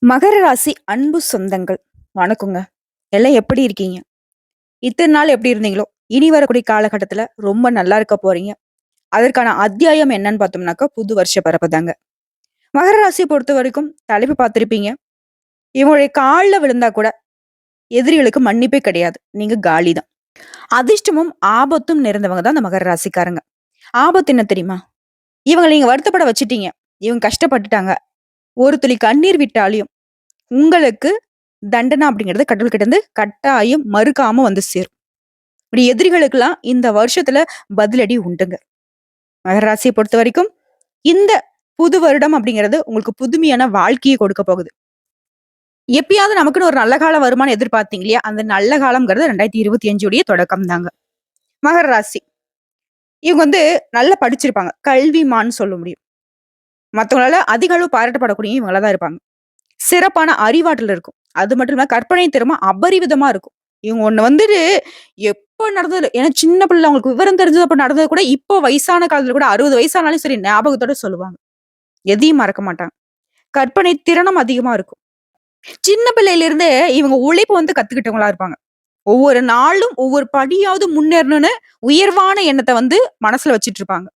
மகர ராசி அன்பு சொந்தங்கள் வணக்கங்க. எல்லாம் எப்படி இருக்கீங்க? இத்தனை நாள் எப்படி இருந்தீங்களோ, இனி வரக்கூடிய காலகட்டத்துல ரொம்ப நல்லா இருக்க போறீங்க. அதற்கான அத்தியாயம் என்னன்னு பார்த்தோம்னாக்கா, புது வருஷ பிறப்பு தாங்க. மகர ராசியை பொறுத்த வரைக்கும் தலைப்பு பார்த்திருப்பீங்க. இவங்களுடைய கால்ல விழுந்தா கூட எதிரிகளுக்கு மன்னிப்பே கிடையாது. நீங்க காலி தான். அதிர்ஷ்டமும் ஆபத்தும் நிறைந்தவங்க தான் இந்த மகர ராசிக்காரங்க. ஆபத்து என்ன தெரியுமா? இவங்கள நீங்க வருத்தப்பட வச்சுட்டீங்க. இவங்க கஷ்டப்பட்டுட்டாங்க. ஒரு துளி கண்ணீர் விட்டாலும் உங்களுக்கு தண்டனை அப்படிங்கிறது கடவுள்கிட்ட இருந்து கட்டாயம் மறுக்காம வந்து சேரும். இப்படி எதிரிகளுக்கெல்லாம் இந்த வருஷத்துல பதிலடி உண்டுங்க. மகர ராசியை பொறுத்த வரைக்கும் இந்த புது வருடம் அப்படிங்கிறது உங்களுக்கு புதுமையான வாழ்க்கையை கொடுக்க போகுது. எப்பயாவது நமக்குன்னு ஒரு நல்ல காலம் வருமானு எதிர்பார்த்தீங்க இல்லையா? அந்த நல்ல காலம்ங்கிறது 2025 உடைய தொடக்கம் தாங்க. மகர ராசி இவங்க நல்லா படிச்சிருப்பாங்க. கல்விமான்னு சொல்ல முடியும். மத்தவங்களால அதிக அளவு பாராட்டப்படக்கூடிய இவங்களா தான் இருப்பாங்க. சிறப்பான அறிவாற்றல் இருக்கும். அது மட்டும் இல்லாம கற்பனை திறமை அபரிவிதமா இருக்கும். இவங்க ஒண்ணு எப்ப நடந்தது ஏன்னா சின்ன பிள்ளை அவங்களுக்கு விவரம் தெரிஞ்சது நடந்தது கூட இப்போ வயசான காலத்துல கூட 60 வயசானாலும் சரி ஞாபகத்தோட சொல்லுவாங்க. எதையும் மறக்க மாட்டாங்க. கற்பனை திறனும் அதிகமா இருக்கும். சின்ன பிள்ளையில இருந்தே இவங்க உழைப்பு கத்துக்கிட்டவங்களா இருப்பாங்க. ஒவ்வொரு நாளும் ஒவ்வொரு படியாவது முன்னேறணும்னு உயர்வான எண்ணத்த மனசுல வச்சுட்டு இருப்பாங்க.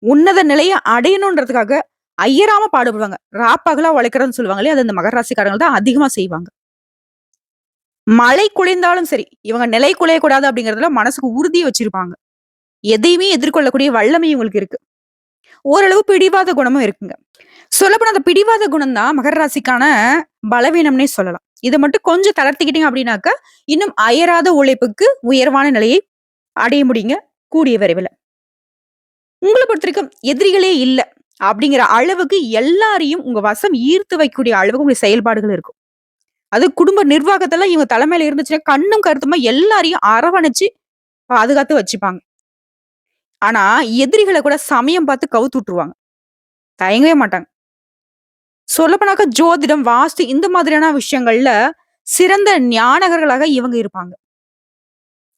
உன்னத நிலைய அடையணுன்றதுக்காக அயராம பாடுபடுவாங்க. ராப்பகலா உழைக்கிறதுன்னு சொல்லுவாங்க இல்லையா? அது இந்த மகர ராசிக்காரங்க தான் அதிகமா செய்வாங்க. மழை குலைந்தாலும் சரி, இவங்க நிலை குலையக்கூடாது அப்படிங்கிறதுல மனசுக்கு உறுதி வச்சிருப்பாங்க. எதையுமே எதிர்கொள்ளக்கூடிய வல்லமை இவங்களுக்கு இருக்கு. ஓரளவு பிடிவாத குணமும் இருக்குங்க. சொல்லப்போனா அந்த பிடிவாத குணம் தான் மகர ராசிக்கான பலவீனம்னே சொல்லலாம். இத மட்டும் கொஞ்சம் தளர்த்திக்கிட்டீங்க அப்படின்னாக்க, இன்னும் அயராத உழைப்புக்கு உயர்வான நிலையை அடைய முடியுங்க, கூடிய விரைவில. உங்கள பொறுத்தவரைக்கும் எதிரிகளே இல்ல அப்படிங்கிற அளவுக்கு எல்லாரையும் உங்க வசம் ஈர்த்து வைக்கக்கூடிய அளவுக்கு உங்க செயல்பாடுகள் இருக்கும். அது குடும்ப நிர்வாகத்தெல்லாம் இவங்க தலைமையில இருந்துச்சுன்னா, கண்ணும் கருத்துமா எல்லாரையும் அரவணைச்சு பாதுகாத்து வச்சுப்பாங்க. ஆனா, எதிரிகள கூட சமயம் பார்த்து கவுத்து விட்டுருவாங்க. தயங்கவே மாட்டாங்க. சொல்லப்போனாக்கா ஜோதிடம், வாஸ்து இந்த மாதிரியான விஷயங்கள்ல சிறந்த ஞானகர்களாக இவங்க இருப்பாங்க.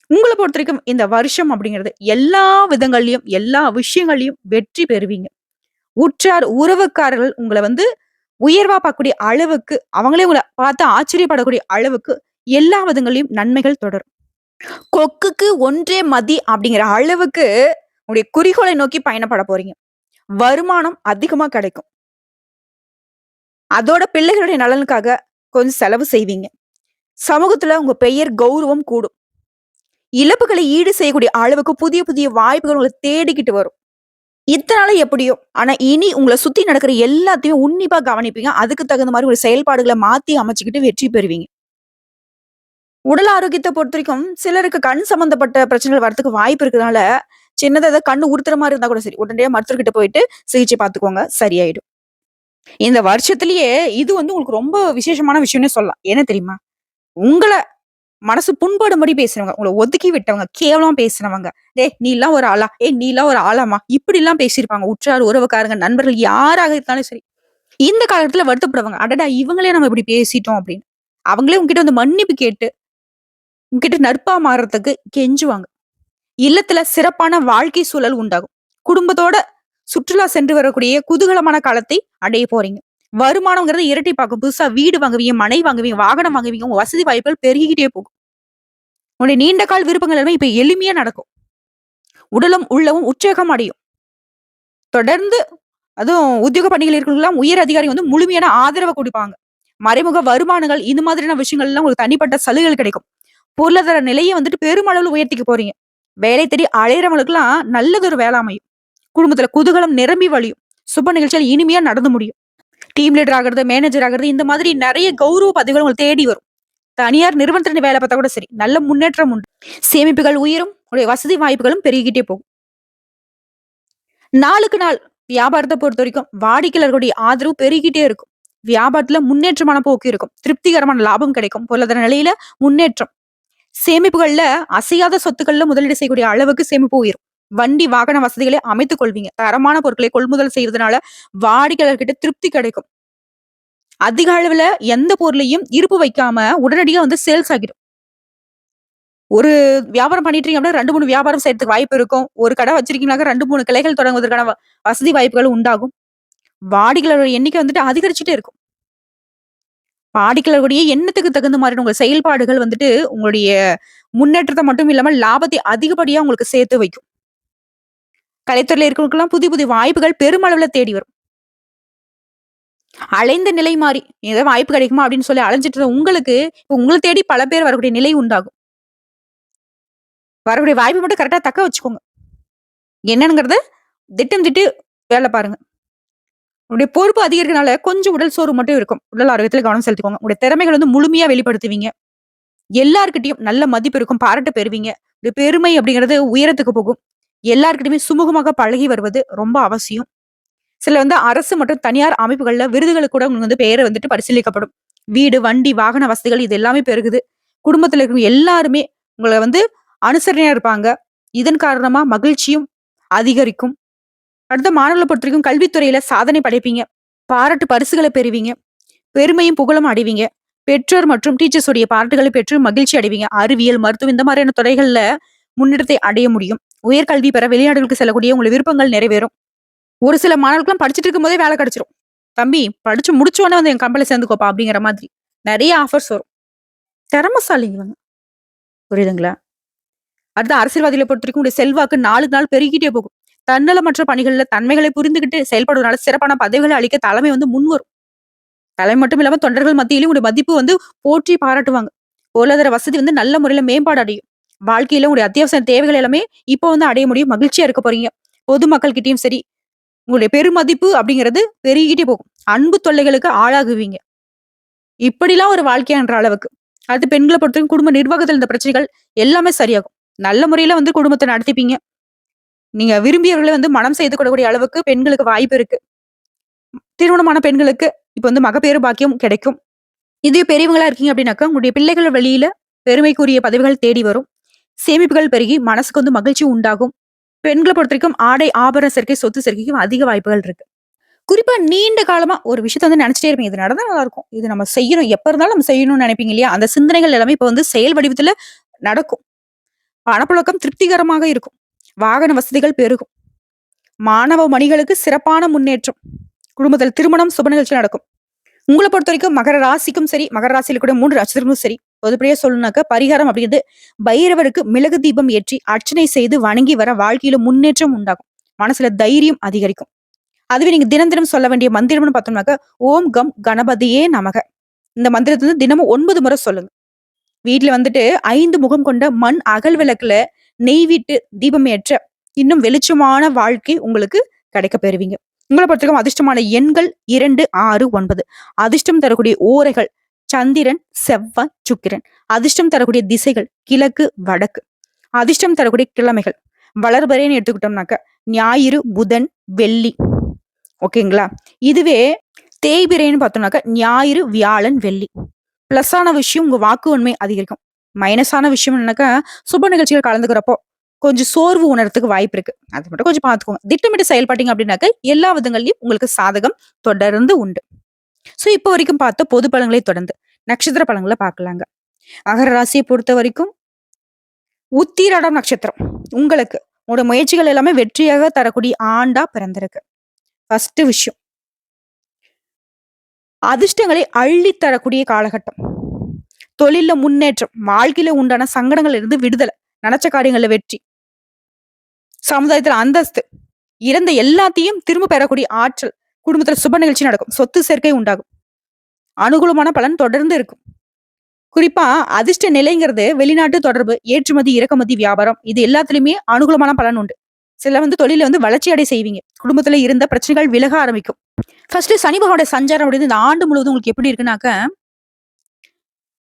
உங்கள பொறுத்தவரைக்கும் இந்த வருஷம் அப்படிங்கிறது எல்லா விதங்கள்லயும், எல்லா விஷயங்கள்லயும் வெற்றி பெறுவீங்க. உற்றார், உறவுக்காரர்கள் உங்கள உயர்வா பார்க்கக்கூடிய அளவுக்கு, அவங்களே உங்கள பார்த்து ஆச்சரியப்படக்கூடிய அளவுக்கு எல்லா விதங்கள்லயும் நன்மைகள் தொடரும். கொக்குக்கு ஒன்றே மதி அப்படிங்கிற அளவுக்கு உங்களுடைய குறிக்கோளை நோக்கி பயணப்பட போறீங்க. வருமானம் அதிகமா கிடைக்கும். அதோட பிள்ளைகளுடைய நலனுக்காக கொஞ்சம் செலவு செய்வீங்க. சமூகத்துல உங்க பெயர் கௌரவம் கூடும். இழப்புகளை ஈடு செய்யக்கூடிய அளவுக்கு புதிய புதிய வாய்ப்புகள் உங்களை தேடிக்கிட்டு வரும். இத்தனால எப்படியோ ஆனா இனி உங்களை சுத்தி நடக்கிற எல்லாத்தையும் உன்னிப்பா கவனிப்பீங்க. அதுக்கு தகுந்த மாதிரி ஒரு செயல்பாடுகளை மாத்தி அமைச்சுக்கிட்டு வெற்றி பெறுவீங்க. உடல் ஆரோக்கியத்தை பொறுத்தவரைக்கும் சிலருக்கு கண் சம்பந்தப்பட்ட பிரச்சனைகள் வரதுக்கு வாய்ப்பு இருக்கிறதுனால, சின்னதா ஏதாவது கண்ணு உறுத்துற மாரி இருந்தா கூட சரி, உடனடியா மருத்துவர்கிட்ட போயிட்டு சிகிச்சை பார்த்துக்கோங்க. சரியாயிடும். இந்த வருஷத்திலேயே இது உங்களுக்கு ரொம்ப விசேஷமான விஷயம்னே சொல்லலாம். என்ன தெரியுமா? உங்கள மனசு புண்படும்படி பேசுறவங்க, உங்கள ஒதுக்கி விட்டவங்க, கேவலமா பேசுனவங்க, "டேய் நீலாம் ஒரு ஆளா? ஏய் நீலாம் ஒரு ஆளாம்மா?" இப்படிலாம் பேசியிருப்பாங்க. உற்றார், உறவுக்காரங்க, நண்பர்கள் யாராக இருந்தாலும் சரி. இந்த காலத்துல வருத்தப்படுவாங்க. "அடடா! இவங்களே நம்ம இப்படி பேசிட்டோம்" அப்படின்னு. அவங்களே உங்ககிட்ட மன்னிப்பு கேட்டு உன்கிட்ட நட்பா மாறுறதுக்கு கெஞ்சுவாங்க. இல்லத்துல சிறப்பான வாழ்க்கை சூழல் உண்டாகும். குடும்பத்தோட சுற்றுலா சென்று வரக்கூடிய குதூகலமான காலத்தை அடைய போறீங்க. வருமானம்ங்கிறது இரட்டிப்பாக்கும். புதுசா வீடு வாங்குவீங்க, மனை வாங்குவீங்க, வாகனம் வாங்குவீங்க. உங்க வசதி வாய்ப்புகள் பெருகிக்கிட்டே போகும். உங்களுடைய நீண்ட கால விருப்பங்கள் எல்லாமே இப்ப எளிமையா நடக்கும். உடலும் உள்ளமும் உற்சாகம் அடையும். தொடர்ந்து அதுவும் உத்தியோக பணிகள் இருக்கிறவங்கலாம் உயர் அதிகாரி முழுமையான ஆதரவு குடுப்பாங்க. மறைமுக வருமானங்கள் இந்த மாதிரியான விஷயங்கள் எல்லாம் உங்களுக்கு தனிப்பட்ட சலுகைகள் கிடைக்கும். பொருளாதார நிலையை பெருமளவுல உயர்த்திக்க போறீங்க. வேலை தேடி அலையறவங்களுக்குலாம் நல்லதொரு வேலை அமையும். குடும்பத்துல குதூகலம் நிரம்பி வழியும். சுப நிகழ்ச்சிகள் இனிமையா நடந்து முடியும். டீம் லீடர் ஆகுறது, மேனேஜர் ஆகுறது இந்த மாதிரி நெறைய கௌரவ பதவிகள் உங்களுக்கு தேடி வரும். தனியார் நிறுவனத்துல வேலை பார்த்தா கூட சரி, நல்ல முன்னேற்றம் உண்டு. சேமிப்புகள் உயரும். உங்களுடைய வசதி வாய்ப்புகளும் பெருகிக்கிட்டே போகும். நாளுக்கு நாள் வியாபாரத்த பொறுத்தவரைக்கும் வாடிக்கையாளர்களுடைய ஆதரவு பெருகிட்டே இருக்கும். வியாபாரத்துல முன்னேற்றமான போக்கு இருக்கும். திருப்திகரமான லாபம் கிடைக்கும். பொருளாதார நிலையில முன்னேற்றம். சேமிப்புகள்ல அசையாத சொத்துக்கள்ல முதலீடு செய்யக்கூடிய அளவுக்கு சேமிப்பு உயரும். வண்டி, வாகன வசதிகளை அமைத்துக் கொள்வீங்க. தரமான பொருட்களை கொள்முதல் செய்வதனால வாடிக்கையாளர்கிட்ட திருப்தி கிடைக்கும். அதிக அளவுல எந்த பொருளையும் இருப்பு வைக்காம உடனடியா சேல்ஸ் ஆகிடும். ஒரு வியாபாரம் பண்ணிட்டீங்க அப்படின்னா 2, 3 வியாபாரம் செய்யறதுக்கு வாய்ப்பு இருக்கும். ஒரு கடை வச்சிருக்கீங்கனாக்க 2, 3 கிளைகள் தொடங்குவதற்கான வசதி வாய்ப்புகள் உண்டாகும். வாடிக்கையாளர் எண்ணிக்கை அதிகரிச்சுட்டே இருக்கும். வாடிக்கையாளர் கூடயே எண்ணத்துக்கு தகுந்த மாதிரி உங்க செயல்பாடுகள் வந்துட்டு உங்களுடைய முன்னேற்றத்த மட்டும் இல்லாம லாபத்தை அதிகப்படியா உங்களுக்கு சேர்த்து வைக்கும். கலைத்துறையில இருக்கிறவங்களுக்கெல்லாம் புதிய புதிய வாய்ப்புகள் பெருமளவுல தேடி வரும். அலைந்த நிலை மாறி ஏதோ வாய்ப்பு கிடைக்குமா அப்படின்னு சொல்லி அலைஞ்சிட்டு இருந்த உங்களுக்கு, இப்ப உங்கள தேடி பல பேர் வரக்கூடிய நிலை உண்டாகும். வரக்கூடிய வாய்ப்ப மட்டும் கரெக்ட்டா தக்க வச்சுக்கோங்க. என்னங்கிறத திட்டம் திட்டி வேல பாருங்க. உங்களுடைய பொறுப்பு அதிகரிக்கிறனால கொஞ்சம் உடல் சோர்வு மட்டும் இருக்கும். உடல் ஆரோக்கியத்துல கவனம் செலுத்திக்கோங்க. உங்களுடைய திறமைகள் வந்து முழுமையா வெளிப்படுத்துவீங்க. எல்லார்கிட்டயும் நல்ல மதிப்பு இருக்கும். பாராட்டு பெறுவீங்க. இந்த பெருமை அப்படிங்கிறது உயரத்துக்கு போகும். எல்லார்கிட்டயுமே சுமூகமாக பழகி வருவது ரொம்ப அவசியம். சில வந்து அரசு மற்றும் தனியார் அமைப்புகள்ல விருதுகளுக்கு கூட உங்களுக்கு வந்து பெயர் வந்துட்டு பரிசீலிக்கப்படும். வீடு, வண்டி, வாகன வசதிகள் இது எல்லாமே பெருகுது. குடும்பத்துல இருக்கிறவங்க எல்லாருமே உங்கள வந்து அனுசரணையா இருப்பாங்க. இதன் காரணமா மகிழ்ச்சியும் அதிகரிக்கும். அடுத்த மாணவர்கள பொறுத்தவரைக்கும் கல்வித்துறையில சாதனை படைப்பீங்க. பாராட்டு பரிசுகளை பெறுவீங்க. பெருமையும் புகழும் அடைவீங்க. பெற்றோர் மற்றும் டீச்சர்ஸ் உடைய பாராட்டுகளை பெற்று மகிழ்ச்சி அடைவீங்க. அறிவியல், மருத்துவம் இந்த மாதிரியான துறைகள்ல முன்னேற்றத்தை அடைய முடியும். உயர்கல்வி பெற வெளிநாடுகளுக்கு செல்லக்கூடிய உங்கள் விருப்பங்கள் நிறைவேறும். ஒரு சில மாணவர்களுக்குலாம் படிச்சுட்டு இருக்கும்போதே வேலை கிடைச்சிரும். "தம்பி படிச்சு முடிச்ச உடனே வந்து என் கம்பெனில சேர்ந்துக்கோப்பா" அப்படிங்கிற மாதிரி. நெறைய ஆஃபர்ஸ் வரும். திறமைசாலிங்க இவங்க. புரியுதுங்களா? அடுத்து அரசியல்வாதிகள பொறுத்தவரைக்கும் உங்களுடைய செல்வாக்கு நாளுக்கு நாள் பெருகிட்டே போகும். தன்னலமற்ற பணிகள்ல தன்மைகளை புரிந்துகிட்டு செயல்படுவதனால சிறப்பான பதவிகளை அளிக்க தலைமை வந்து முன்வரும். தலைமை மட்டும் இல்லாம தொண்டர்கள் மத்தியிலும் உங்களுடைய மதிப்பு வந்து போற்றி பாராட்டுவாங்க. பொருளாதார வசதி வந்து நல்ல முறையில மேம்பாடு அடையும். வாழ்க்கையில உங்களுடைய அத்தியாவசிய தேவைகள் எல்லாமே இப்போ வந்து அடைய முடியும். மகிழ்ச்சியா இருக்க போறீங்க. பொதுமக்கள் கிட்டயும் சரி, உங்களுடைய பெருமதிப்பு அப்படிங்கிறது பெருகிட்டே போகும். அன்பு தொல்லைகளுக்கு ஆளாகுவீங்க. இப்படிலாம் ஒரு வாழ்க்கையான்ற அளவுக்கு. அடுத்து பெண்கள பொறுத்தவரைக்கும் குடும்ப நிர்வாகத்துல இந்த பிரச்சனைகள் எல்லாமே சரியாகும். நல்ல முறையில வந்து குடும்பத்த நடத்திப்பீங்க. நீங்க விரும்பியவர்கள வந்து மனம் செய்து கொள்ளக்கூடிய அளவுக்கு பெண்களுக்கு வாய்ப்பு இருக்கு. திருமணமான பெண்களுக்கு இப்ப வந்து மகப்பேறு பாக்கியம் கிடைக்கும். இதே பெரியவங்களா இருக்கீங்க அப்படின்னாக்கா, உங்களுடைய பிள்ளைகள் வழியில பெருமைக்குரிய பதவிகள் தேடி வரும். சேமிப்புகள் பெருகி மனசுக்கு வந்து மகிழ்ச்சி உண்டாகும். பெண்கள பொறுத்தவரைக்கும் ஆடை, ஆபரண சேர்க்கை, சொத்து சேர்க்கைக்கும் அதிக வாய்ப்புகள் இருக்கு. குறிப்பா நீண்ட காலமா ஒரு விஷயத்த வந்து நினைச்சிட்டே இருப்பீங்க. இது நடந்தா நல்லா இருக்கும். இது நம்ம செய்யணும். எப்ப இருந்தாலும் நம்ம செய்யணும்னு நினைப்பீங்க இல்லையா? அந்த சிந்தனைகள் எல்லாமே இப்ப வந்து செயல் வடிவத்துல நடக்கும். பணப்புழக்கம் திருப்திகரமாக இருக்கும். வாகன வசதிகள் பெருகும். மாணவ மணிகளுக்கு சிறப்பான முன்னேற்றம். குடும்பத்தில் திருமணம், சுப நிகழ்ச்சி நடக்கும். உங்கள பொறுத்தவரைக்கும் மகர ராசிக்கும் சரி, மகர ராசியில கூட 3 நட்சத்திரமும் சரி, பொதுப்படையா சொல்லணும்னாக்க பரிகாரம் அப்படிங்கிறது பைரவருக்கு மிளகு தீபம் ஏற்றி அர்ச்சனை செய்து வணங்கி வர வாழ்க்கையில முன்னேற்றம் உண்டாகும். மனசுல தைரியம் அதிகரிக்கும். அதுவே நீங்க தினம் தினம் சொல்ல வேண்டிய மந்திரம்னு பார்த்தோம்னாக்க, ஓம் கம் கணபதியே நமக. இந்த மந்திரத்த வந்து தினமும் 9 முறை சொல்லுங்க. வீட்ல வந்துட்டு 5 முகம் கொண்ட மண் அகல் விளக்குல நெய் விட்டு தீபம் ஏற்ற இன்னும் வெளிச்சமான வாழ்க்கை உங்களுக்கு கிடைக்கப் பெறுவீங்க. உங்கள பொறுத்தவரைக்கும் அதிர்ஷ்டமான எண்கள் 2, 6, 9. அதிர்ஷ்டம் தரக்கூடிய ஓரைகள் சந்திரன், செவ்வாய், சுக்கிரன். அதிர்ஷ்டம் தரக்கூடிய திசைகள் கிழக்கு, வடக்கு. அதிர்ஷ்டம் தரக்கூடிய கிழமைகள் வளர்பிறைன்னு எடுத்துக்கிட்டோம்னாக்க ஞாயிறு, புதன், வெள்ளி. ஓகேங்களா? இதுவே தேய்பிறைன்னு பார்த்தோம்னாக்க ஞாயிறு, வியாழன், வெள்ளி. பிளஸ்ஸான விஷயம் உங்க வாக்கு அதிகரிக்கும். மைனஸான விஷயம் என்னன்னாக்கா, சுப நிகழ்ச்சிகள் கலந்துக்கிறப்போ கொஞ்சம் சோர்வு உணர்றதுக்கு வாய்ப்பு இருக்கு. அது மட்டும் கொஞ்சம் பார்த்துக்கோங்க. திட்டமிட்டு செயல்பட்டீங்க அப்படின்னாக்க, எல்லா விதங்கள்லயும் உங்களுக்கு சாதகம் தொடர்ந்து உண்டு. சோ, இப்போ வரைக்கும் பார்த்த பொது பலன்களை தொடர்ந்து நட்சத்திர பலன்கள பார்க்கலாங்க. மகர ராசியை பொறுத்தவரைக்கும் உத்திராடம் நட்சத்திரம் உங்களுக்கு உங்களோட முயற்சிகள் எல்லாமே வெற்றியாக தரக்கூடிய ஆண்டா பிறந்திருக்கு. ஃபர்ஸ்ட் விஷயம். அதிர்ஷ்டங்களை அள்ளி தரக்கூடிய காலகட்டம். தொழில்ல முன்னேற்றம், வாழ்க்கையில உண்டான சங்கடங்கள்ல இருந்து விடுதலை, நினைச்ச காரியங்கள்ல வெற்றி, சமுதாயத்துல அந்தஸ்து, இறந்த எல்லாத்தையும் திரும்ப பெறக்கூடிய ஆற்றல், குடும்பத்துல சுப நிகழ்ச்சி நடக்கும், சொத்து சேர்க்கை உண்டாகும், அனுகூலமான பலன் தொடர்ந்து இருக்கும். குறிப்பா அதிர்ஷ்ட நிலைங்கிறது வெளிநாட்டு தொடர்பு, ஏற்றுமதி, இறக்குமதி, வியாபாரம் இது எல்லாத்துலயுமே அனுகூலமான பலன் உண்டு. சில வந்து தொழில வந்து வளர்ச்சி அடை செய்வீங்க. குடும்பத்துல இருந்த பிரச்சனைகள் விலக ஆரம்பிக்கும். ஃபர்ஸ்ட் சனி பகவானோட சஞ்சாரம் அப்படிங்கிறது இந்த ஆண்டு முழுவதும் உங்களுக்கு எப்படி இருக்குன்னாக்க,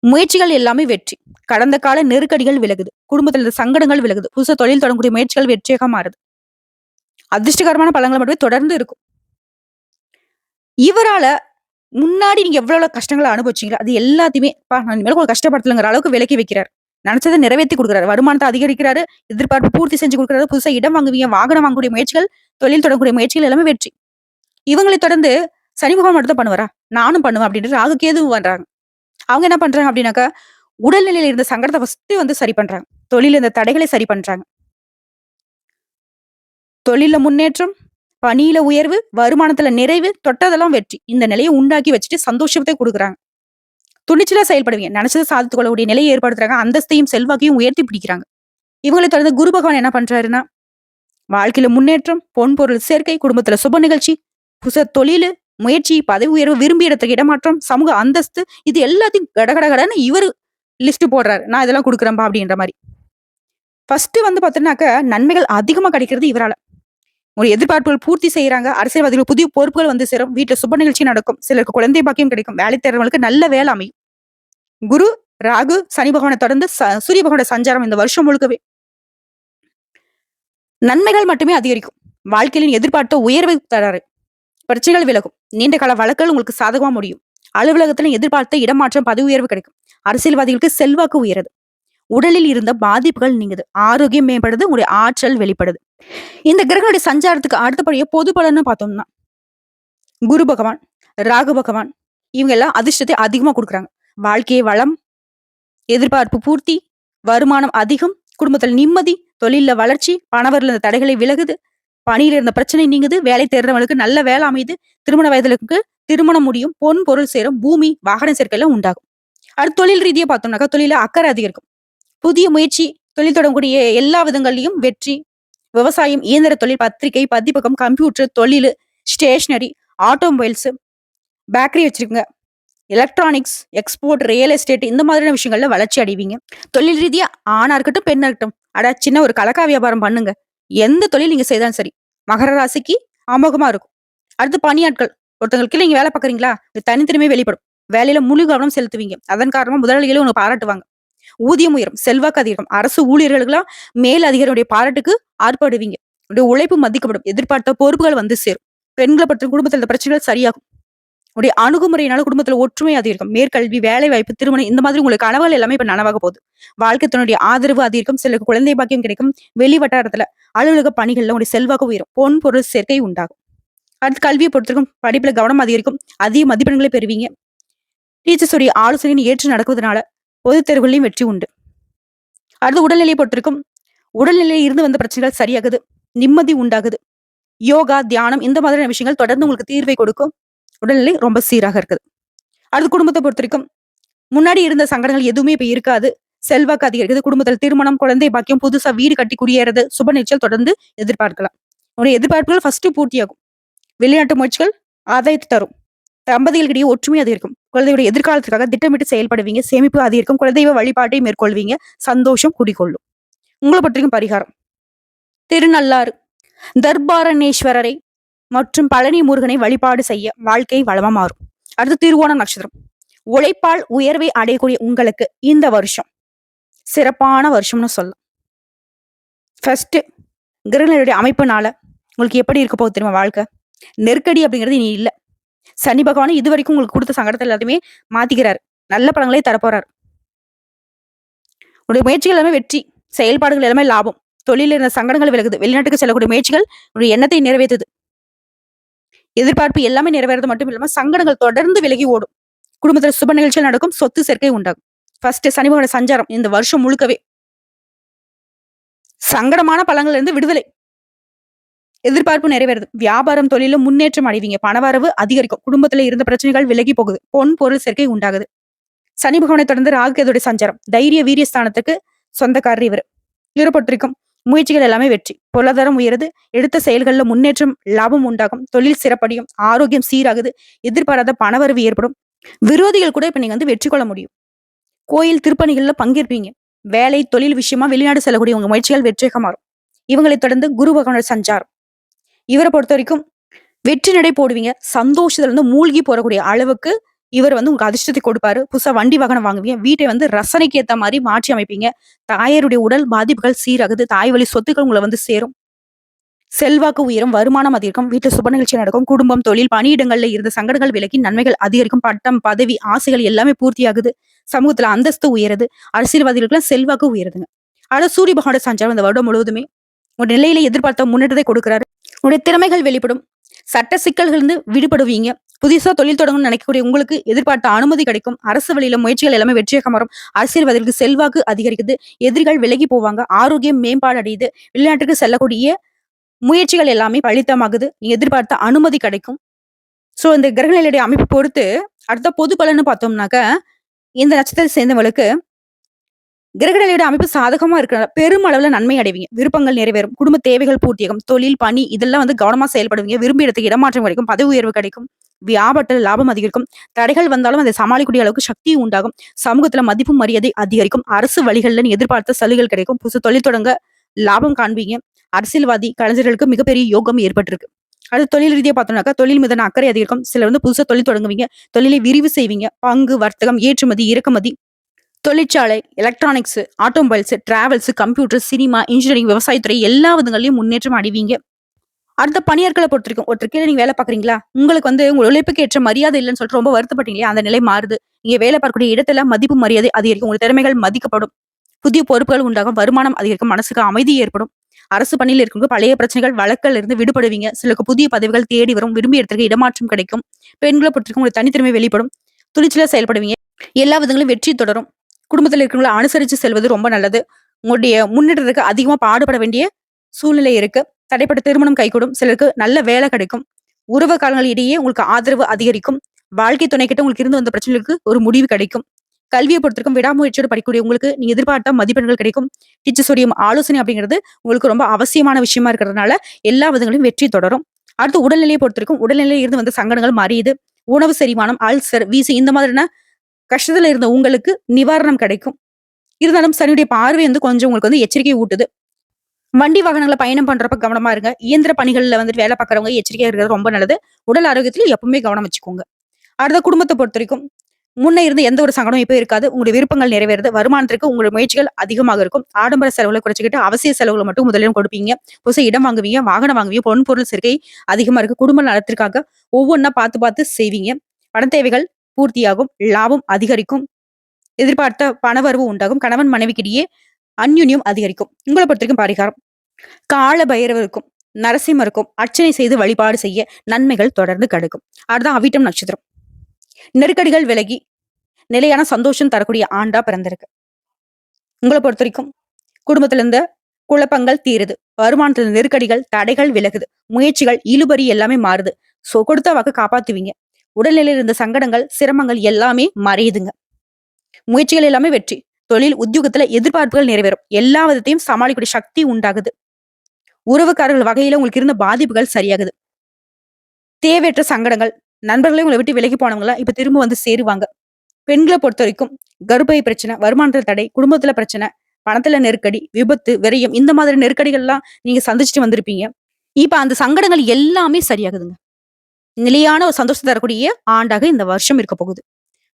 முயற்சிகள் எல்லாமே வெற்றி. கடந்த கால நெருக்கடிகள் விலகுது. குடும்பத்துல இருந்த சங்கடங்கள் விலகுது. புதுசா தொழில் தொடங்கக்கூடிய முயற்சிகள் வெற்றியாக மாறுது. அதிர்ஷ்டகரமான பலன்கள் மட்டுமே தொடர்ந்து இருக்கும். இவரால முன்னாடி நீங்க எவ்வளவு கஷ்டங்கள அனுபவிச்சீங்களோ, அது எல்லாத்தையுமே நான் இனிமேல் உங்கள கஷ்டப்படுத்தலங்கிற அளவுக்கு விலக்கி வைக்கிறார். நினைச்சத நிறைவேத்தி குடுக்குறாரு. வருமானத்த அதிகரிக்கிறாரு. எதிர்பார்ப்பு பூர்த்தி செஞ்சு குடுக்குறாரு. புதுசா இடம் வாங்குவீங்க. வாகனம் வாங்கக்கூடிய முயற்சிகள், தொழில் தொடங்கக்கூடிய முயற்சிகள் எல்லாமே வெற்றி. இவங்களை தொடர்ந்து சனி பகவான் மட்டும் தான் பண்ணுவாரா? நானும் பண்ணுவேன் அப்படின்ட்டு ராகு கேதுவும் பண்றாங்க. அவங்க என்ன பண்றாங்க அப்படின்னாக்கா, உடல்நிலையில இருந்த சங்கடத்த ஃபர்ஸ்ட் வந்து சரி பண்றாங்க. தொழில்ல இருந்த தடைகளை சரி பண்றாங்க. தொழில்ல முன்னேற்றம், பணியில உயர்வு, வருமானத்துல நிறைவு, தொட்டதெல்லாம் வெற்றி. இந்த நிலைய உண்டாக்கி வச்சுட்டு சந்தோஷத்தை குடுக்குறாங்க. துணிச்சலா செயல்படுவீங்க. நினைச்சத சாதித்துக் கொள்ளக்கூடிய நிலையை ஏற்படுத்துறாங்க. அந்தஸ்தையும், செல்வாக்கையும் உயர்த்தி பிடிக்கிறாங்க. இவங்களை தொடர்ந்து குரு பகவான் என்ன பண்றாருன்னா, வாழ்க்கையில முன்னேற்றம், பொன் பொருள் சேர்க்கை, குடும்பத்துல சுப நிகழ்ச்சி, புதுசா தொழிலு, முயற்சி, பதவி உயர்வு, விரும்பிய இடத்துக்கு இடமாற்றம், சமூக அந்தஸ்து இது எல்லாத்தையும் கடகடன்னு இவரு லிஸ்ட் போடுறாரு. நான் இதெல்லாம் குடுக்குறேன்பா அப்படின்ற மாரி. ஃபர்ஸ்ட் வந்து பாத்தீங்கன்னாக்க நன்மைகள் அதிகமா கிடைக்கிறது இவரால. ஒரு எதிர்பார்ப்புகள் பூர்த்தி செய்யறாங்க. அரசியல்வாதிகள் புதிய பொறுப்புகள் வந்து சேரும். வீட்டுல சுப நிகழ்ச்சி நடக்கும். சிலருக்கு குழந்தை பாக்கியம் கிடைக்கும். வேலை தேடுறவங்களுக்கு நல்ல வேலை அமையும். குரு, ராகு, சனி பகவானை தொடர்ந்து சூரிய பகவானோட சஞ்சாரம் இந்த வருஷம் முழுக்கவே நன்மைகள் மட்டுமே அதிகரிக்கும். வாழ்க்கையில் எதிர்பார்த்த உயர்வை தராரு. பிரச்சனைகள் விலகும். நீண்ட கால வழக்குகள் உங்களுக்கு சாதகமா முடியும். அலுவலகத்துல எதிர்பார்த்த இடமாற்றம், பதவி உயர்வு கிடைக்கும். அரசியல்வாதிகளுக்கு செல்வாக்கு உயருது. உடலில் இருந்த பாதிப்புகள் நீங்குது. ஆரோக்கியம் மேம்படுது. உங்களுடைய ஆற்றல் வெளிப்படுது. இந்த கிரகங்களுடைய சஞ்சாரத்துக்கு அடுத்தபடியே பொது பலன்னு பார்த்தோம்னா, குரு பகவான், ராகு பகவான் இவங்க எல்லாம் அதிர்ஷ்டத்தை அதிகமா கொடுக்குறாங்க. வாழ்க்கையை வளம், எதிர்பார்ப்பு பூர்த்தி, வருமானம் அதிகம், குடும்பத்தில் நிம்மதி, தொழில வளர்ச்சி, பணவரில் இருந்த தடைகளை விலகுது, பணியில இருந்த பிரச்சனை நீங்குது, வேலை தேடுறவங்களுக்கு நல்ல வேலை அமையுது, திருமண வயதுக்கு திருமணம் முடியும், பொன் பொருள் சேரும், பூமி வாகன சேர்க்கையில உண்டாகும். அடுத்து தொழில் ரீதியா பார்த்தோம்னாக்கா தொழில அக்கறை அதிகரிக்கும். புதிய முயற்சி, தொழில் தொடங்கக்கூடிய எல்லா விதங்கள்லயும் வெற்றி, விவசாயம், இயந்திர தொழில், பத்திரிகை, பதிப்பகம், கம்ப்யூட்டர், தொழில், ஸ்டேஷனரி, ஆட்டோமொபைல்ஸ், பேக்கரி வச்சிருக்கீங்க, எலக்ட்ரானிக்ஸ், எக்ஸ்போர்ட், ரியல் எஸ்டேட் இந்த மாதிரியான விஷயங்கள்ல வளர்ச்சி அடைவீங்க. தொழில் ரீதியா ஆணா இருக்கட்டும், பெண்ணா இருக்கட்டும், அட சின்ன ஒரு கலக்கா வியாபாரம் பண்ணுங்க. எந்த தொழில் நீங்க செய்தாலும் சரி, மகர ராசிக்கு அமோகமா இருக்கும். அடுத்து பணியாட்கள், ஒருத்தங்களுக்கு நீங்க வேலை பார்க்குறீங்களா, தனித்திறமை வெளிப்படும். வேலையில முழு கவனம் செலுத்துவீங்க. அதன் காரணமா முதலாளிகளும் உங்களை பாராட்டுவாங்க. ஊதியம் உயரும், செல்வாக்கு அதிகம். அரசு ஊழியர்களுக்கெல்லாம் மேல் அதிகாரியுடைய பாராட்டுக்கு ஆர்ப்பாடுவீங்க. உடைய உழைப்பு மதிக்கப்படும். எதிர்பார்த்த பொறுப்புகள் வந்து சேரும். பெண்களை பற்றி குடும்பத்தில் பிரச்சனைகள் சரியாகும். உடைய அணுகுமுறையினால குடும்பத்துல ஒற்றுமை அதிகரிக்கும். மேற்கல்வி, வேலை வாய்ப்பு, திருமணம் இந்த மாதிரி உங்களுக்கு கனவுகள் எல்லாமே இப்ப நனவாக போகுது. வாழ்க்கை தன்னுடைய ஆதரவு அதிகரிக்கும். சிலருக்கு குழந்தை பாக்கியம் கிடைக்கும். வெளி வட்டாரத்துல அலுவலக பணிகள்ல உடைய செல்வாக்கு உயரும். பொன் பொருள் சேர்க்கை உண்டாகும். அடுத்து கல்வியை பொறுத்திருக்கும். படிப்புல கவனம் அதிகரிக்கும். அதிக மதிப்பெண்களை பெறுவீங்க. டீச்சர்ஸ் உடைய ஆலோசனையை ஏற்று நடக்குவதனால பொதுத் தேர்வுகளையும் வெற்றி உண்டு. அடுத்து உடல்நிலையை பொறுத்திருக்கும். உடல்நிலையில் இருந்து வந்த பிரச்சனைகள் சரியாகுது. நிம்மதி உண்டாகுது. யோகா, தியானம் இந்த மாதிரியான விஷயங்கள் தொடர்ந்து உங்களுக்கு தீர்வை கொடுக்கும். உடல்நிலை ரொம்ப சீராக இருக்குது. அடுத்து குடும்பத்தை பொறுத்திருக்கும். முன்னாடி இருந்த சங்கடங்கள் எதுவுமே இப்ப இருக்காது. செல்வாக்கு அதிகரிக்குது. குடும்பத்தில் திருமணம், குழந்தை பாக்கியம், புதுசா வீடு கட்டி குடியேறது, சுப நிகழ்ச்சிகள் தொடர்ந்து எதிர்பார்க்கலாம். உங்களுடைய எதிர்பார்ப்புகள் ஃபர்ஸ்ட் பூர்த்தியாகும். வெளிநாட்டு முயற்சிகள் ஆதாயத்தை தரும். தம்பதிகளிடையே ஒற்றுமை அதிகரிக்கும். குழந்தையுடைய எதிர்காலத்திற்காக திட்டமிட்டு செயல்படுவீங்க. சேமிப்பு அதிகரிக்கும். குலதெய்வ வழிபாட்டை மேற்கொள்வீங்க. சந்தோஷம் குடிகொள்ளும். உங்களை பற்றியும் பரிகாரம், திருநள்ளாறு தர்பாரணேஸ்வரரை மற்றும் பழனி முருகனை வழிபாடு செய்ய வாழ்க்கை வளமா மாறும். அடுத்து திருவோண நட்சத்திரம். உழைப்பால் உயர்வை அடையக்கூடிய உங்களுக்கு இந்த வருஷம் சிறப்பான வருஷம்னு சொல்லலாம். ஃபர்ஸ்ட் கிரகங்களுடைய அமைப்புனால உங்களுக்கு எப்படி இருக்க போகுது தெரியுமா? வாழ்க்கை நெருக்கடி அப்படிங்கிறது இனி இல்ல. சனி பகவான் இது வரைக்கும் உங்களுக்கு கொடுத்த சங்கடத்தை எல்லாத்தையுமே மாத்திக்கிறாரு. நல்ல பலன்களை தரப்போறாரு. உடைய முயற்சிகள் எல்லாமே வெற்றி, செயல்பாடுகள் எல்லாமே லாபம். தொழில இருந்த சங்கடங்கள் விலகுது. வெளிநாட்டுக்கு செல்லக்கூடிய முயற்சிகள் உடைய எண்ணத்தை நிறைவேற்றுது. எதிர்பார்ப்பு எல்லாமே நிறைவேறது மட்டும் இல்லாம சங்கடங்கள் தொடர்ந்து விலகி ஓடும். குடும்பத்துல சுப நிகழ்ச்சிகள் நடக்கும். சொத்து சேர்க்கை உண்டாகும். ஃபர்ஸ்ட் சனி பகவானோட சஞ்சாரம் இந்த வருஷம் முழுக்கவே சங்கடமான பலன்கள்ல இருந்து விடுதலை, எதிர்பார்ப்பு நிறைவேறுது. வியாபாரம், தொழில முன்னேற்றம் அடைவீங்க. பணவரவு அதிகரிக்கும். குடும்பத்துல இருந்த பிரச்சனைகள் விலகி போகுது. பொன் பொருள் சேர்க்கை உண்டாகுது. சனி பகவானை தொடர்ந்து ராகு கேதுடைய சஞ்சாரம் தைரிய வீரிய ஸ்தானத்துக்கு சொந்தக்காரர் இவரை பொறுத்திருக்கும். முயற்சிகள் எல்லாமே வெற்றி. பொருளாதாரம் உயருது. எடுத்த செயல்கள்ல முன்னேற்றம், லாபம் உண்டாகும். தொழில் சிறப்படையும். ஆரோக்கியம் சீராகுது. எதிர்பாராத பணவரவு ஏற்படும். விரோதிகள் கூட இப்ப நீங்க வந்து வெற்றி கொள்ள முடியும். கோயில் திருப்பணிகள்ல பங்கேற்பீங்க. வேலை, தொழில் விஷயமா வெளிநாடு செல்லக்கூடிய உங்க முயற்சிகள் வெற்றியாக மாறும். இவங்களை தொடர்ந்து குரு பகவானோட சஞ்சாரம் இவரை பொறுத்த வரைக்கும் வெற்றி நடை போடுவீங்க. சந்தோஷத்துல இருந்து மூழ்கி போறக்கூடிய அளவுக்கு இவர் வந்து உங்களுக்கு அதிர்ஷ்டத்தை கொடுப்பாரு. புதுசா வண்டி வாகனம் வாங்குவீங்க. வீட்டை வந்து ரசனைக்கு ஏத்த மாதிரி மாற்றி அமைப்பீங்க. தாயாருடைய உடல் பாதிப்புகள் சீராகுது. தாய் வழி சொத்துக்கள் உங்களை வந்து சேரும். செல்வாக்கு உயரும். வருமானம் அதிகரிக்கும். வீட்டுல சுப நிகழ்ச்சி நடக்கும். குடும்பம், தொழில், பணியிடங்கள்ல இருந்த சங்கடங்கள் விலக்கி நன்மைகள் அதிகரிக்கும். பட்டம், பதவி, ஆசைகள் எல்லாமே பூர்த்தியாகுது. சமூகத்துல அந்தஸ்து உயருது. அரசியல்வாதிகளுக்கு செல்வாக்கு உயருதுங்க. ஆனா சூரிய பகவானோட சஞ்சாரம் இந்த வருடம் முழுவதுமே உங்க நிலையில எதிர்பார்த்த முன்னேற்றத்தை கொடுக்கிறாரு. உங்களுடைய திறமைகள் வெளிப்படும். சட்ட சிக்கல்கள் இருந்து விடுபடுவீங்க. புதுசா தொழில் தொடங்கணும்னு நினைக்கக்கூடிய உங்களுக்கு எதிர்பார்த்த அனுமதி கிடைக்கும். அரசு வழியில முயற்சிகள் எல்லாமே வெற்றியாக மாறும். அரசியல்வாதிகளுக்கு செல்வாக்கு அதிகரிக்குது. எதிரிகள் விலகி போவாங்க. ஆரோக்கியம் மேம்பாடு அடையுது. வெளிநாட்டுக்கு செல்லக்கூடிய முயற்சிகள் எல்லாமே பலித்தமாகுது. நீங்க எதிர்பார்த்த அனுமதி கிடைக்கும். சோ இந்த கிரகநிலையுடைய அமைப்பு பொறுத்து அடுத்த பொது பலன்னு பார்த்தோம்னாக்க இந்த நட்சத்திரத்தை சேர்ந்தவங்களுக்கு கிரகநிலையோட அமைப்பு சாதகமா இருக்கிறனால பெருமளவுல நன்மை அடைவீங்க. விருப்பங்கள் நிறைவேறும். குடும்ப தேவைகள் பூர்த்தியாகும். தொழில், பணி இதெல்லாம் கவனமா செயல்படுவீங்க. விரும்பிய இடத்துக்கு இடமாற்றம் கிடைக்கும். பதவி உயர்வு கிடைக்கும். வியாபாரத்துல லாபம் அதிகரிக்கும். தடைகள் வந்தாலும் அதை சமாளிக்கக்கூடிய அளவுக்கு சக்தி உண்டாகும். சமூகத்துல மதிப்பு மரியாதை அதிகரிக்கும். அரசு வழிகள்ல நீ எதிர்பார்த்த சலுகைகள் கிடைக்கும். புதுசு தொழில் தொடங்க லாபம் காண்பீங்க. அரசியல்வாதி கலைஞர்களுக்கு மிகப்பெரிய யோகம் ஏற்பட்டிருக்கு. அடுத்து தொழில் ரீதியா பார்த்தோம்னாக்கா தொழில் மீதான அக்கறை அதிகரிக்கும். சிலர் புதுசா தொழில் தொடங்குவீங்க. தொழிலை விரிவு செய்வீங்க. பங்கு, வர்த்தகம், ஏற்றுமதி, இறக்குமதி, தொழிற்சாலை, electronics, automobiles, travels, computer, cinema, engineering, விவசாயத்துறை எல்லா விதங்களையும் முன்னேற்றம் அடைவீங்க. அடுத்த பணியாட்களை பொறுத்திருக்கும். ஒருத்தர் கீழ நீங்க வேலை பார்க்குறீங்களா? உங்களுக்கு உங்க உழைப்புக்கு ஏற்ற மரியாதை இல்லன்னு சொல்லிட்டு ரொம்ப வருத்தப்பட்டீங்க இல்லையா? அந்த நிலை மாறுது. நீங்க வேலை பார்க்கக்கூடிய இடத்துல மதிப்பு, மரியாதை அதிகரிக்கும். உங்க திறமைகள் மதிக்கப்படும். புதிய பொறுப்புகள் உண்டாகும். வருமானம் அதிகரிக்கும். மனசுக்கு அமைதி ஏற்படும். அரசு பணியில் இருக்கவங்க பழைய பிரச்சனைகள், வழக்குல இருந்து விடுபடுவீங்க. சிலருக்கு புதிய பதவிகள் தேடி வரும். விரும்பிய இடத்துக்கு இடமாற்றம் கிடைக்கும். பெண்களை பொறுத்திருக்கும். உங்களுக்கு தனித்திறமை வெளிப்படும். துணிச்சலா செயல்படுவீங்க. எல்லா விதங்களும் வெற்றி தொடரும். குடும்பத்துல இருக்கிறவங்கள அனுசரிச்சு செல்வது ரொம்ப நல்லது. உங்களுடைய முன்னேற்றத்துக்கு அதிகமா பாடுபட வேண்டிய சூழ்நிலை இருக்கு. தடைப்பட்ட திருமணம் கைகூடும். சிலருக்கு நல்ல வேலை கிடைக்கும். உறவு காலங்கள் இடையே உங்களுக்கு ஆதரவு அதிகரிக்கும். வாழ்க்கை துணை கிட்ட உங்களுக்கு இருந்து வந்த பிரச்சனைகளுக்கு ஒரு முடிவு கிடைக்கும். கல்வியை பொறுத்திருக்கும். விடாமுயற்சியோடு படிக்கக்கூடிய உங்களுக்கு நீங்க எதிர்பார்த்த மதிப்பெண்கள் கிடைக்கும். டீச்சர்ஸோடைய ஆலோசனை அப்படிங்கிறது உங்களுக்கு ரொம்ப அவசியமான விஷயமா இருக்கிறதுனால எல்லா விதங்களையும் வெற்றி தொடரும். அடுத்து உடல்நிலையை பொறுத்திருக்கும். உடல்நிலையில இருந்து வந்த சங்கடங்கள் மறையுது. உணவு செரிமானம், அல்சர், வீசி இந்த மாதிரியான கஷ்டத்துல இருந்த உங்களுக்கு நிவாரணம் கிடைக்கும். இருந்தாலும் சனியுடைய பார்வை கொஞ்சம் உங்களுக்கு எச்சரிக்கை ஊட்டுது. வண்டி வாகனங்களை பயணம் பண்றப்ப கவனமா இருங்க. இயந்திர பணிகள்ல வேலை பார்க்கறவங்க எச்சரிக்கையா இருக்கிறது ரொம்ப நல்லது. உடல் ஆரோக்கியத்துல எப்பவுமே கவனம் வச்சுக்கோங்க. அடுத்த குடும்பத்தை பொறுத்த வரைக்கும் முன்ன இருந்து எந்த ஒரு சங்கடமும் இப்ப இருக்காது. உங்களுடைய விருப்பங்கள் நிறைவேறுது. வருமானத்திற்கு உங்களுடைய முயற்சிகள் அதிகமாக இருக்கும். ஆடம்பர செலவுகளை குறைச்சிக்கிட்டு அவசிய செலவுகளை மட்டும் முதலிடம் கொடுப்பீங்க. புதுசா இடம் வாங்குவீங்க, வாகனம் வாங்குவீங்க, பொன் பொருள் சேர்க்கை அதிகமா இருக்கு. குடும்ப நலத்திற்காக ஒவ்வொன்னா பார்த்து பார்த்து செய்வீங்க. பண தேவைகள் பூர்த்தியாகும். லாபம் அதிகரிக்கும். எதிர்பார்த்த பணவரவு உண்டாகும். கணவன் மனைவிக்கிடையே அந்யுன்யம் அதிகரிக்கும். உங்களை பொறுத்தவரைக்கும் பரிகாரம் கால பைரவருக்கும் நரசிம்மருக்கும் அர்ச்சனை செய்து வழிபாடு செய்ய நன்மைகள் தொடர்ந்து கிடைக்கும். அதுதான் அவிட்டம் நட்சத்திரம். நெருக்கடிகள் விலகி நிலையான சந்தோஷம் தரக்கூடிய ஆண்டா பிறந்திருக்கு. உங்களை பொறுத்த வரைக்கும் குடும்பத்துல இருந்த குழப்பங்கள் தீருது. வருமானத்துல நெருக்கடிகள், தடைகள் விலகுது. முயற்சிகள், இழுபறி எல்லாமே மாறுது. கொடுத்த வாக்கு காப்பாத்துவீங்க. உடல்நிலையில் இருந்த சங்கடங்கள், சிரமங்கள் எல்லாமே மறையுதுங்க. முயற்சிகள் எல்லாமே வெற்றி. தொழில், உத்தியோகத்துல எதிர்பார்ப்புகள் நிறைவேறும். எல்லா விதத்தையும் சமாளிக்கக்கூடிய சக்தி உண்டாகுது. உறவுக்காரர்கள் வகையில உங்களுக்கு இருந்த பாதிப்புகள் சரியாகுது. தேவையற்ற சங்கடங்கள், நண்பர்களே உங்களை விட்டு விலகி போனவங்கள இப்ப திரும்ப சேருவாங்க. பெண்களை பொறுத்த வரைக்கும் கர்ப்பை பிரச்சனை, வருமானத்துல தடை, குடும்பத்துல பிரச்சனை, பணத்துல நெருக்கடி, விபத்து, விரயம் இந்த மாதிரி நெருக்கடிகள் எல்லாம் நீங்க சந்திச்சுட்டு வந்திருப்பீங்க. இப்ப அந்த சங்கடங்கள் எல்லாமே சரியாகுதுங்க. நிலையான ஒரு சந்தோஷம் தரக்கூடிய ஆண்டாக இந்த வருஷம் இருக்க போகுது.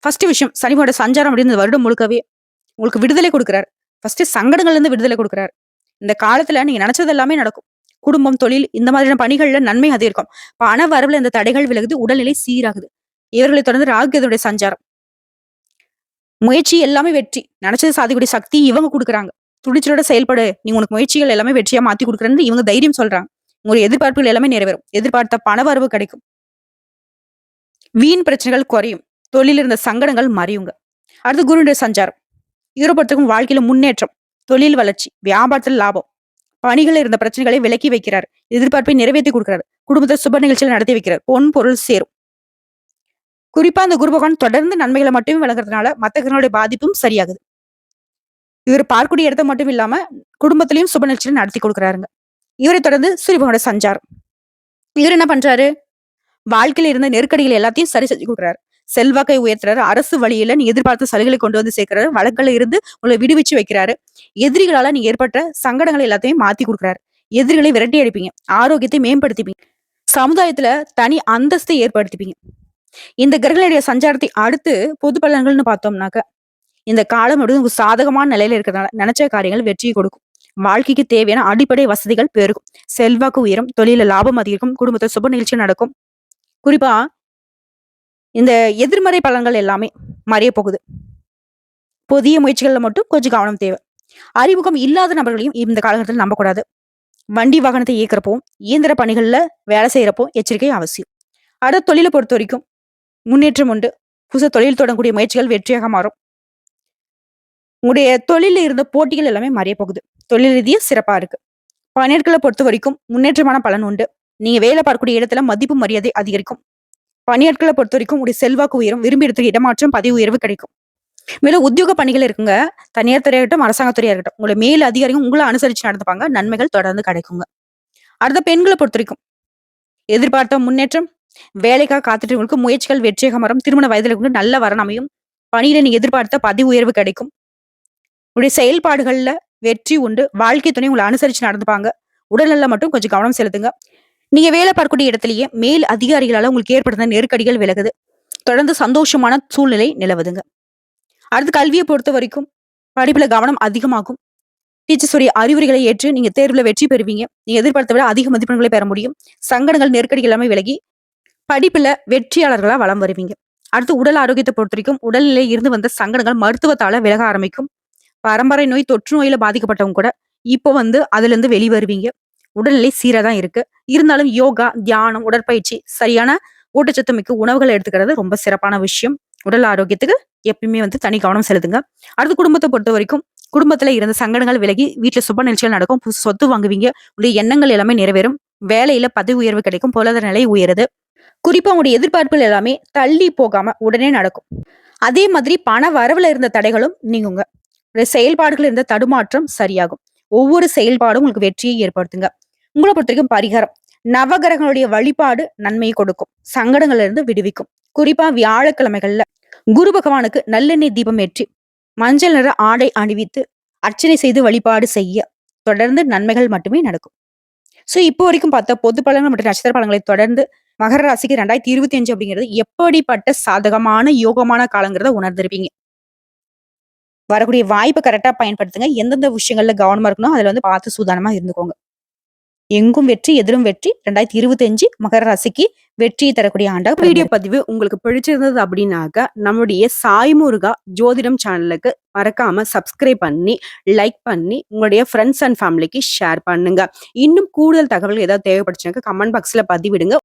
ஃபர்ஸ்ட் விஷயம், சனியோட சஞ்சாரம் அப்படின்னு இந்த வருடம் முழுக்கவே உங்களுக்கு விடுதலை கொடுக்கிறார். ஃபர்ஸ்ட் சங்கடங்கள்ல இருந்து விடுதலை கொடுக்கிறார். இந்த காலத்துல நீங்க நினைச்சது எல்லாமே நடக்கும். குடும்பம், தொழில் இந்த மாதிரியான பணிகள்ல நன்மை அதிகரிக்கும். பண வரவுல இந்த தடைகள் விலகுது. உடல்நிலை சீராகுது. இவர்களை தொடர்ந்து ராகுகேதுடைய சஞ்சாரம். முயற்சி எல்லாமே வெற்றி. நினைச்சது சாதிக்கூடிய சக்தி இவங்க கொடுக்குறாங்க. துணிச்சலோட செயல்படு. நீ உனக்கு முயற்சிகள் எல்லாமே வெற்றியா மாத்தி கொடுக்குறேன்னு இவங்க தைரியம் சொல்றாங்க. உங்களுடைய எதிர்பார்ப்புகள் எல்லாமே நிறைவேறும். எதிர்பார்த்த பண வரவு கிடைக்கும். வீண் பிரச்சனைகள் குறையும். தொழில் இருந்த சங்கடங்கள் மறையுங்க. அடுத்து குருடைய சஞ்சாரம். இவரை பொறுத்தவரைக்கும் வாழ்க்கையில முன்னேற்றம், தொழில் வளர்ச்சி, வியாபாரத்தில் லாபம், பணிகள் இருந்த பிரச்சனைகளை விலக்கி வைக்கிறார். எதிர்பார்ப்பை நிறைவேற்றி கொடுக்கிறார். குடும்பத்தை சுப நிகழ்ச்சிகள் நடத்தி வைக்கிறார். பொன் பொருள் சேரும். குறிப்பா அந்த குரு பகவான் தொடர்ந்து நன்மைகளை மட்டுமே வழங்குறதுனால மத்த கிரகங்களுடைய பாதிப்பும் சரியாகுது. இவர் பார்க்கக்கூடிய இடத்த மட்டும் இல்லாம குடும்பத்திலையும் சுப நிகழ்ச்சிகள் நடத்தி கொடுக்குறாருங்க. இவரை தொடர்ந்து சூரிய பகவானோட சஞ்சாரம். இவர் என்ன பண்றாரு? வாழ்க்கையில இருந்த நெருக்கடிகள் எல்லாத்தையும் சரி செஞ்சு கொடுக்குறாரு. செல்வாக்கை உயர்த்துறாரு. அரசு வழியில நீ எதிர்பார்த்த சலுகைகளை கொண்டு சேர்க்கிறாரு. வழக்குல இருந்து உங்களை விடுவிச்சு வைக்கிறாரு. எதிரிகளால நீங்க ஏற்பட்ட சங்கடங்களை எல்லாத்தையும் மாத்தி கொடுக்குறாரு. எதிரிகளை விரட்டி அடிப்பீங்க. ஆரோக்கியத்தை மேம்படுத்திப்பீங்க. சமுதாயத்துல தனி அந்தஸ்தை ஏற்படுத்திப்பீங்க. இந்த கிரகங்களுடைய சஞ்சாரத்தை அடுத்து பொது பலன்கள்னு பார்த்தோம்னாக்க இந்த காலம் சாதகமான நிலையில இருக்கிறதுனால நினைச்ச காரியங்கள் வெற்றியை கொடுக்கும். வாழ்க்கைக்கு தேவையான அடிப்படை வசதிகள் பெருகும். செல்வாக்கு உயரும். தொழில லாபம் அதிகரிக்கும். குடும்பத்தை சுப நிகழ்ச்சி நடக்கும். குறிப்பா இந்த எதிர்மறை பலன்கள் எல்லாமே மறைய போகுது. புதிய முயற்சிகள்ல மட்டும் கொஞ்சம் கவனம் தேவை. அறிமுகம் இல்லாத நபர்களையும் இந்த காலகட்டத்தில் நம்பக்கூடாது. வண்டி வாகனத்தை இயக்கிறப்போ, இயந்திர பணிகள்ல வேலை செய்யறப்போ எச்சரிக்கை அவசியம். அடுத்த தொழிலை பொறுத்த வரைக்கும் முன்னேற்றம் உண்டு. புதுசா தொழில் தொடங்கக்கூடிய முயற்சிகள் வெற்றியாக மாறும். உங்களுடைய தொழில இருந்த போட்டிகள் எல்லாமே மறைய போகுது. தொழில் ரீதியா சிறப்பா இருக்கு. பணியாட்களை பொறுத்த வரைக்கும் முன்னேற்றமான பலன் உண்டு. நீங்க வேலை பார்க்கக்கூடிய இடத்துல மதிப்பு மரியாதை அதிகரிக்கும். பணியாட்களை பொறுத்த வரைக்கும் உங்களுடைய செல்வாக்கு உயரும். விரும்பிய இடத்துக்கு இடமாற்றம், பதவி உயர்வு கிடைக்கும். மேலும் உத்தியோக பணிகள் இருக்குங்க. தனியார் துறையா இருக்கட்டும், அரசாங்கத் துறையா இருக்கட்டும். உங்களோட மேல் அதிகாரிகள் உங்கள அனுசரிச்சு நடந்துப்பாங்க. நன்மைகள் தொடர்ந்து கிடைக்குங்க. அடுத்த பெண்கள பொறுத்தவரைக்கும், எதிர்பார்த்த முன்னேற்றம், வேலைக்காக காத்துட்டு இருக்கவங்களுக்கு முயற்சிகள் வெற்றியாக மாறும். திருமண வயதில இருக்கவங்களுக்கு நல்ல வரன் அமையும். பணியில நீங்க எதிர்பார்த்த பதவி உயர்வு கிடைக்கும். உங்களுடைய செயல்பாடுகள்ல வெற்றி உண்டு. வாழ்க்கை துணை உங்கள அனுசரிச்சு நடந்துப்பாங்க. உடல்நலம் மட்டும் கொஞ்சம் கவனம் செலுத்துங்க. நீங்க வேலை பார்க்கக்கூடிய இடத்திலேயே மேல் அதிகாரிகளால உங்களுக்கு ஏற்படுத்த நெருக்கடிகள் விலகுது. தொடர்ந்து சந்தோஷமான சூழ்நிலை நிலவுதுங்க. அடுத்து கல்விய பொறுத்தவரைக்கும், படிப்புல கவனம் அதிகமாகும். டீச்சர்ஸ் உடைய அறிவுரைகளை ஏற்று நீங்க தேர்வுல வெற்றி பெறுவீங்க. நீங்க எதிர்பார்த்த விட அதிக மதிப்பெண்களை பெற முடியும். சங்கடங்கள், நெருக்கடிகள் எல்லாமே விலகி, படிப்புல வெற்றியாளர்களா வலம் வருவீங்க. அடுத்து உடல் ஆரோக்கியத்த பொறுத்தவரைக்கும், உடல்நிலையில் இருந்து வந்த சங்கடங்கள் மருத்துவத்தால விலக ஆரம்பிக்கும். பரம்பரை நோய், தொற்று நோயில பாதிக்கப்பட்டவங்க கூட இப்போ அதிலிருந்து வெளிவருவீங்க. உடல்நிலை சீரா தான் இருக்கு. இருந்தாலும் யோகா, தியானம், உடற்பயிற்சி, சரியான ஊட்டச்சத்து மிக்க உணவுகளை எடுத்துக்கிறது ரொம்ப சிறப்பான விஷயம். உடல் ஆரோக்கியத்துக்கு எப்பயுமே தனி கவனம் செலுத்துங்க. அடுத்து குடும்பத்த பொறுத்தவரைக்கும், குடும்பத்துல இருந்த சங்கடங்கள் விலகி, வீட்ல சுப நிகழ்ச்சிகள் நடக்கும். புதுசு சொத்து வாங்குவீங்க. உங்களுடைய எண்ணங்கள் எல்லாமே நிறைவேறும். வேலையில பதவி உயர்வு கிடைக்கும். பொருளாதார நிலை உயருது. குறிப்பா உங்களுடைய எதிர்பார்ப்புகள் எல்லாமே தள்ளி போகாம உடனே நடக்கும். அதே மாதிரி பண வரவுல இருந்த தடைகளும் நீங்குங்க. உங்களுடைய செயல்பாடுகள் இருந்த தடுமாற்றம் சரியாகும். ஒவ்வொரு செயல்பாடும் உங்களுக்கு வெற்றியை ஏற்படுத்துங்க. உங்கள பொறுத்தவரைக்கும் பரிகாரம். நவகிரகங்களுடைய வழிபாடு நன்மையை கொடுக்கும். சங்கடங்கள்ல இருந்து விடுவிக்கும். குறிப்பா வியாழக்கிழமைகள்ல குரு பகவானுக்கு நல்லெண்ணெய் தீபம் ஏற்றி, மஞ்சள் நிற ஆடை அணிவித்து, அர்ச்சனை செய்து வழிபாடு செய்ய தொடர்ந்து நன்மைகள் மட்டுமே நடக்கும். சோ இப்போ வரைக்கும் பார்த்த பொது பலன்கள் மற்றும் நட்சத்திர பலன்களை தொடர்ந்து மகர ராசிக்கு 2025 அப்படிங்கிறது எப்படிப்பட்ட சாதகமான யோகமான காலங்கிறத உணர்ந்திருப்பீங்க. வரக்கூடிய வாய்ப்பை கரெக்டா பயன்படுத்துங்க. எந்தெந்த விஷயங்கள்ல கவனமா இருக்கணும் அதுல பார்த்து சூதானமா இருந்துக்கோங்க. எங்கும் வெற்றி, எதிரும் வெற்றி. 2025 மகர ராசிக்கு வெற்றியை தரக்கூடிய ஆண்டா. வீடியோ பதிவு உங்களுக்கு பிடிச்சிருந்தது அப்படின்னாக்க நம்முடைய சாய் முருகா ஜோதிடம் சேனலுக்கு மறக்காம சப்ஸ்கிரைப் பண்ணி, லைக் பண்ணி, உங்களுடைய ஃப்ரெண்ட்ஸ் அண்ட் ஃபேமிலிக்கு ஷேர் பண்ணுங்க. இன்னும் கூடுதல் தகவல் ஏதாவது தேவைப்படுச்சுனாக்க கமெண்ட் பாக்ஸ்ல பதிவிடுங்க.